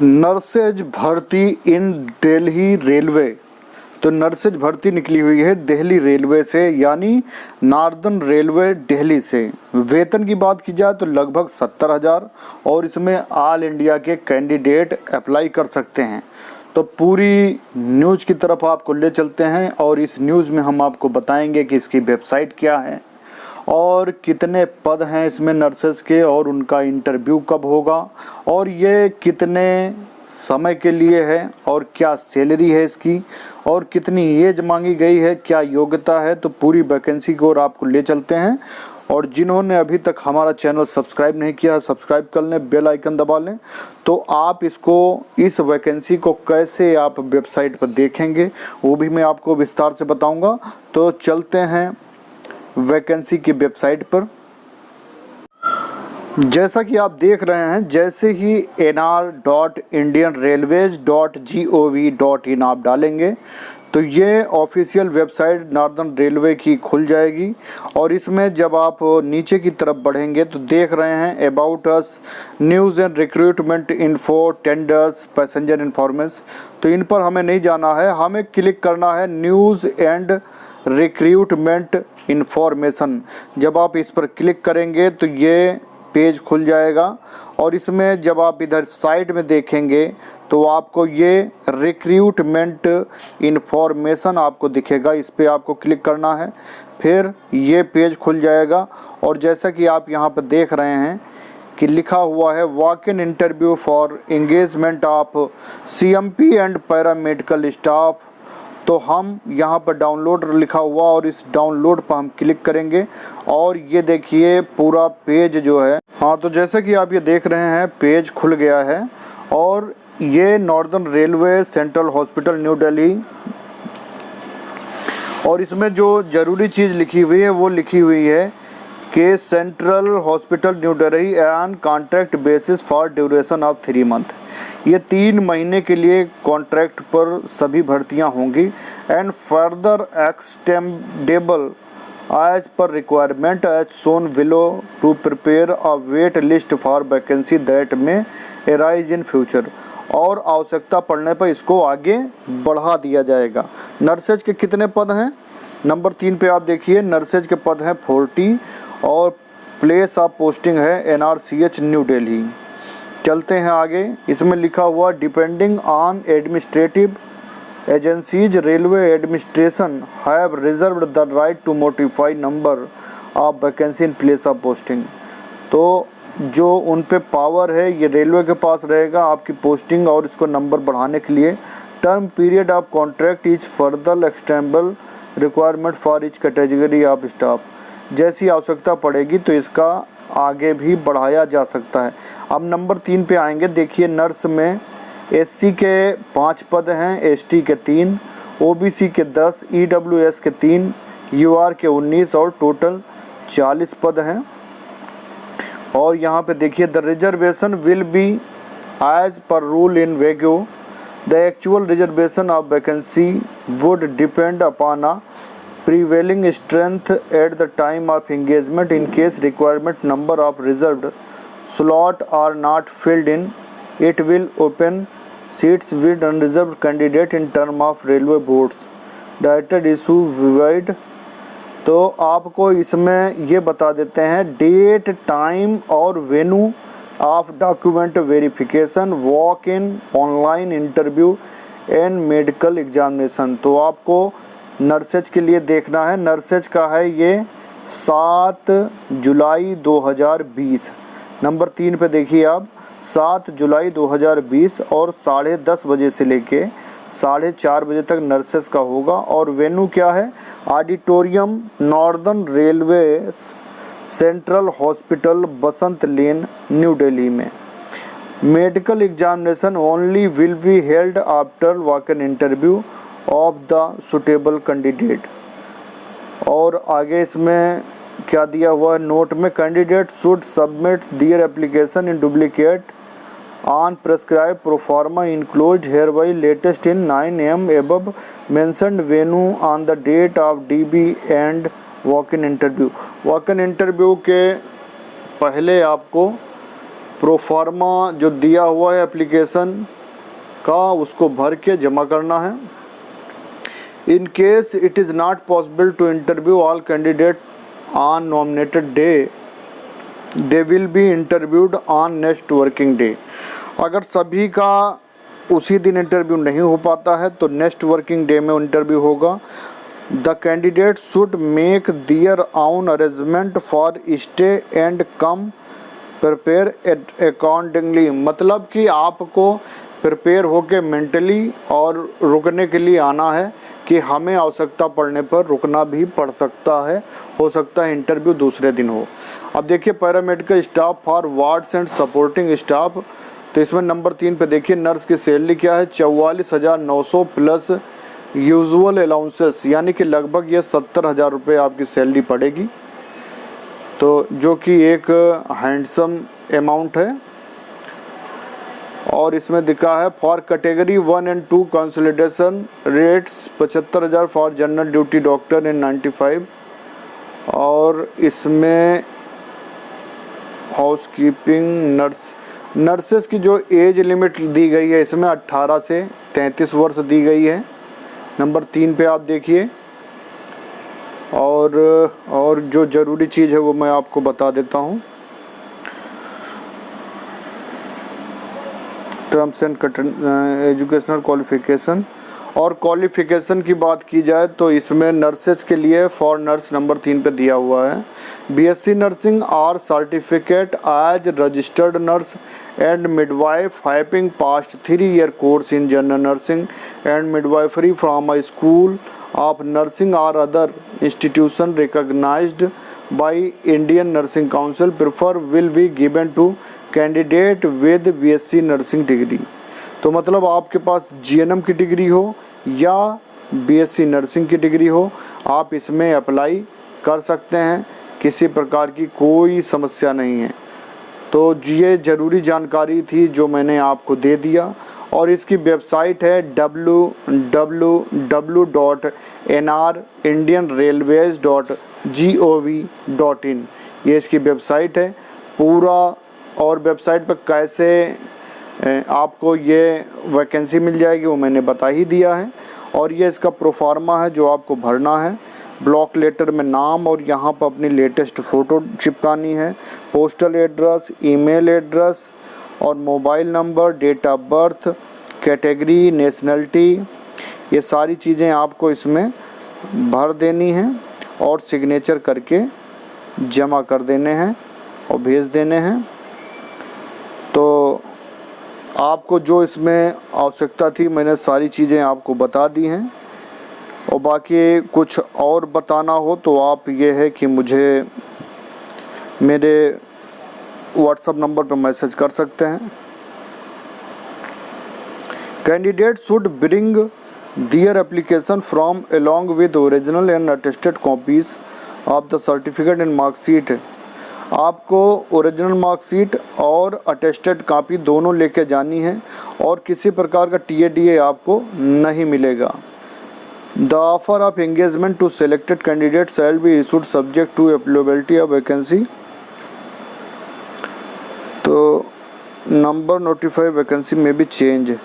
Nurses भर्ती इन Delhi railway. तो nurses भर्ती निकली हुई है दिल्ली रेलवे से, यानी नॉर्दर्न रेलवे दिल्ली से। वेतन की बात की जाए तो लगभग 70,000 और इसमें ऑल इंडिया के कैंडिडेट अप्लाई कर सकते हैं। तो पूरी न्यूज़ की तरफ आपको ले चलते हैं और इस न्यूज़ में हम आपको बताएंगे कि इसकी वेबसाइट क्या है और कितने पद हैं इसमें नर्सेस के, और उनका इंटरव्यू कब होगा, और ये कितने समय के लिए है, और क्या सैलरी है इसकी, और कितनी एज मांगी गई है, क्या योग्यता है। तो पूरी वैकेंसी को और आपको ले चलते हैं। और जिन्होंने अभी तक हमारा चैनल सब्सक्राइब नहीं किया है, सब्सक्राइब कर लें, बेल आइकन दबा लें। तो आप इस वैकेंसी को कैसे आप वेबसाइट पर देखेंगे वो भी मैं आपको विस्तार से बताऊंगा। तो चलते हैं वैकेंसी की वेबसाइट पर। जैसा कि आप देख रहे हैं, जैसे ही nr.indianrailways.gov.in आप डालेंगे तो ये ऑफिशियल वेबसाइट नॉर्दर्न रेलवे की खुल जाएगी। और इसमें जब आप नीचे की तरफ बढ़ेंगे तो देख रहे हैं about us, news and recruitment info, tenders, passenger information. तो इन पर हमें नहीं जाना है, हमें क्लिक करना है न्यूज़ एंड रिक्रूटमेंट इन्फॉर्मेशन। जब आप इस पर क्लिक करेंगे तो ये पेज खुल जाएगा। और इसमें जब आप इधर साइड में देखेंगे तो आपको ये रिक्रूटमेंट इन्फॉर्मेशन आपको दिखेगा, इस पे आपको क्लिक करना है, फिर ये पेज खुल जाएगा। और जैसा कि आप यहाँ पर देख रहे हैं कि लिखा हुआ है walk in interview for engagement of CMP and paramedical staff. तो हम यहाँ पर डाउनलोड लिखा हुआ और इस डाउनलोड पर हम क्लिक करेंगे और ये देखिए पूरा पेज जो है, हाँ, तो जैसे कि आप ये देख रहे हैं पेज खुल गया है। और ये northern railway central hospital New Delhi, और इसमें जो ज़रूरी चीज़ लिखी हुई है वो लिखी हुई है कि central hospital New Delhi on contract basis for duration of 3 month. ये 3 महीने के लिए कॉन्ट्रैक्ट पर सभी भर्तियां होंगी। And further extendable as per requirement as soon will to prepare a wait list for vacancy that may arise in future. और आवश्यकता पड़ने पर इसको आगे बढ़ा दिया जाएगा। नर्सेज के कितने पद हैं? नंबर 3 पे आप देखिए, नर्सेज के पद हैं 40 और प्लेस ऑफ पोस्टिंग है NRCH न्यू दिल्ली। चलते हैं आगे। इसमें लिखा हुआ depending on administrative agencies railway administration have reserved the right to notify number of vacancy in place of posting. तो जो उन पे पावर है ये रेलवे के पास रहेगा आपकी पोस्टिंग और इसको नंबर बढ़ाने के लिए। Term period of contract is further extendable requirement for each category of staff. जैसी आवश्यकता पड़ेगी तो इसका आगे भी बढ़ाया जा सकता है। अब नंबर 3 पे आएंगे। देखिए, नर्स में SC के 5 पद हैं, ST के 3, OBC के 10, EWS के 3, UR के 19 और टोटल 40 पद हैं। और यहाँ पे देखिए the reservation will be as per rule in vogue. The actual reservation of vacancy would depend upon a prevailing strength at the time of engagement. In case requirement number of reserved slot are not filled in, it will open seats with unreserved candidate in term of railway boards directed issue wide। तो आपको इसमें ये बता देते हैं date, time और venue of document verification, walk in, online interview and medical examination. तो आपको नर्सेज के लिए देखना है। नर्सेज का है ये 7 जुलाई 2020। नंबर 3 पे देखिए आप 7 जुलाई 2020 और 10:30 बजे से लेके 4:30 बजे तक नर्सेज का होगा। और वेन्यू क्या है? Auditorium northern railway central hospital Basant lane new Delhi में। Medical examination only will be held after walk in interview of the suitable candidate. और आगे इसमें क्या दिया हुआ है नोट में, candidate should submit their application in duplicate on prescribe proforma enclosed hereby latest in 9 AM above mentioned venue on the date of DB and walk in interview. Walk in interview के पहले आपको proforma जो दिया हुआ है application का उसको भर के जमा करना है। In case it is not possible to interview all candidate on nominated day, they will be interviewed on next working day. अगर सभी का उसी दिन इंटरव्यू नहीं हो पाता है तो नेक्स्ट वर्किंग डे में इंटरव्यू होगा। The candidate should make their own arrangement for stay and come prepare accordingly, मतलब कि आपको प्रिपेयर होके मेंटली और रुकने के लिए आना है कि हमें आवश्यकता पड़ने पर रुकना भी पड़ सकता है, हो सकता है इंटरव्यू दूसरे दिन हो। अब देखिए paramedical staff for wards and supporting staff, तो इसमें नंबर 3 पे देखिए नर्स की सैलरी क्या है 44,900 प्लस यूजुअल अलाउंसेस, यानी कि लगभग ये 70,000 रुपये आपकी सैलरी पड़ेगी, तो जो कि एक हैंडसम अमाउंट है। और इसमें दिखा है for category 1 and 2 consolidation rates 75,000 for general duty doctor in 95, और इसमें हाउसकीपिंग नर्सेस की जो एज लिमिट दी गई है इसमें 18 से 33 वर्ष दी गई है, नंबर 3 पे आप देखिए। और जो ज़रूरी चीज़ है वो मैं आपको बता देता हूँ। टर्म्स एंड एजुकेशनल क्वालिफिकेशन, और क्वालिफिकेशन की बात की जाए तो इसमें नर्सेज के लिए फॉर नर्स नंबर 3 पे दिया हुआ है बीएससी नर्सिंग और certificate as registered nurse and midwife having passed 3 year course in general nursing and midwifery from a school of nursing और other institution recognised by Indian nursing council prefer will be given to candidate with BSc nursing degree. तो मतलब आपके पास GNM की degree हो या BSc nursing की degree हो, आप इसमें अप्लाई कर सकते हैं, किसी प्रकार की कोई समस्या नहीं है। तो ये ज़रूरी जानकारी थी जो मैंने आपको दे दिया, और इसकी वेबसाइट है www.nrindianrailways.gov.in, ये इसकी वेबसाइट है पूरा। और वेबसाइट पर कैसे आपको ये वैकेंसी मिल जाएगी वो मैंने बता ही दिया है। और ये इसका प्रोफार्मा है जो आपको भरना है, ब्लॉक लेटर में नाम और यहाँ पर अपनी लेटेस्ट फ़ोटो चिपकानी है, पोस्टल एड्रेस, ईमेल एड्रेस और mobile number, date of birth, category, nationality, ये सारी चीज़ें आपको इसमें भर देनी हैं और सिग्नेचर करके जमा कर देने हैं और भेज देने हैं। तो आपको जो इसमें आवश्यकता थी मैंने सारी चीज़ें आपको बता दी हैं, और बाकी कुछ और बताना हो तो आप ये है कि मुझे मेरे व्हाट्सएप नंबर पर मैसेज कर सकते हैं। Candidate should bring their application from along with original and attested copies of the certificate and marksheet. आपको ओरिजिनल मार्कशीट और अटेस्टेड कॉपी दोनों लेके जानी है, और किसी प्रकार का टीएडीए आपको नहीं मिलेगा। The offer of engagement to selected candidate shall be issued subject to availability of vacancy. तो नंबर नोटिफाइड वैकेंसी में भी चेंज।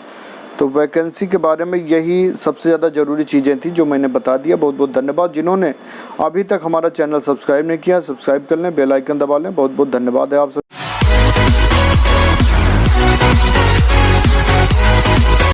तो वैकेंसी के बारे में यही सबसे ज़्यादा ज़रूरी चीज़ें थी जो मैंने बता दिया। बहुत बहुत धन्यवाद। जिन्होंने अभी तक हमारा चैनल सब्सक्राइब नहीं किया, सब्सक्राइब कर लें, बेल आइकन दबा लें। बहुत बहुत धन्यवाद है आप सब।